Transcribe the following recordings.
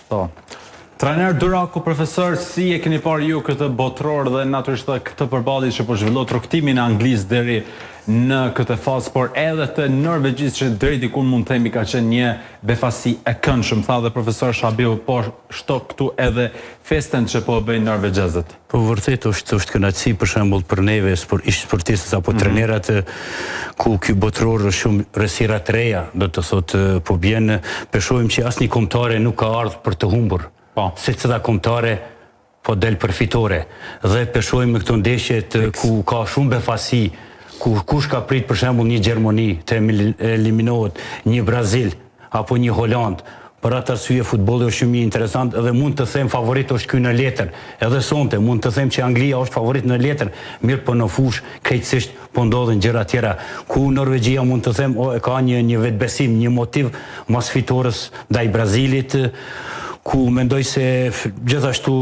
Po. Trajner Duraku, profesor, si e keni parë ju këtë botror dhe natyrisht këtë përballje që po zhvillohet rrugtimin e Anglisë deri në këtë fazë, por edhe të Norvegjisë që deri diku mund të themi ka qenë një befasi e këndshëm, tha dhe profesor Shabiu, po shto këtu edhe festen që po bëjnë norvegjezët. Po vërtet është kënaqësi për shembull për neve sportistët apo trajnerat ku ky botror është shumë rësira të reja, do të thotë po bjen shohim që asnjë kombëtare nuk ka ardhur për të humbur. Po. Secila kombëtare po del për fitore dhe shohim këto ndeshjet ku ka shumë befasi, ku kush ka prit për shembull një Gjermani të eliminohet, një Brazil apo një Holand. Për atë arsye futbolli është shumë i interesant dhe mund të them favorit është ky në letër. Edhe sonte mund të them që Anglia është favorit në letër, mirë po në fush krejtësisht po ndodhin gjëra tjera. Ku Norvegjia mund të them ka një vetbesim, një motiv mos fitores ndaj Brazilit, ku mendoj se gjithashtu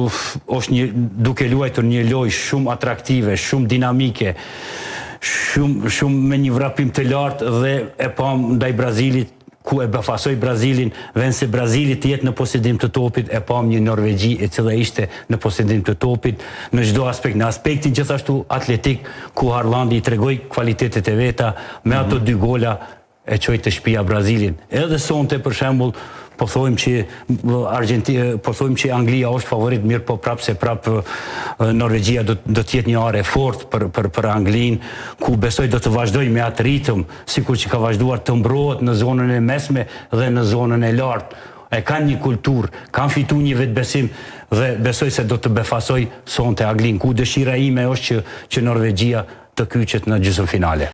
është duke luajtur një lojë shumë atraktive, shumë dinamike, shumë me një vrapim të lartë dhe e pam ndaj Brazilit, ku e befasoj Brazilin, vend se Brazili të jetë në posedim të topit, e pam një Norvegji e cila ishte në posedim të topit në çdo aspekt, në aspektin gjithashtu atletik, ku Haaland i tregoi kvalitetet e veta, me ato 2 gola e çoi të shtëpia Brazilin. Edhe sonte për shembull po thojmë që Anglia është favorit, mirë po prap Norvegjia do të jetë një are fort për Anglinë, ku besoj do të vazhdoj me atë ritëm, sikur që ka vazhduar të mbrohet në zonën e mesme dhe në zonën e lartë. E kanë një kulturë, kanë fituar një vetbesim dhe besoj se do të befasoj sonte Anglinë, ku dëshira ime është që Norvegjia të kyçet në gjysmëfinale.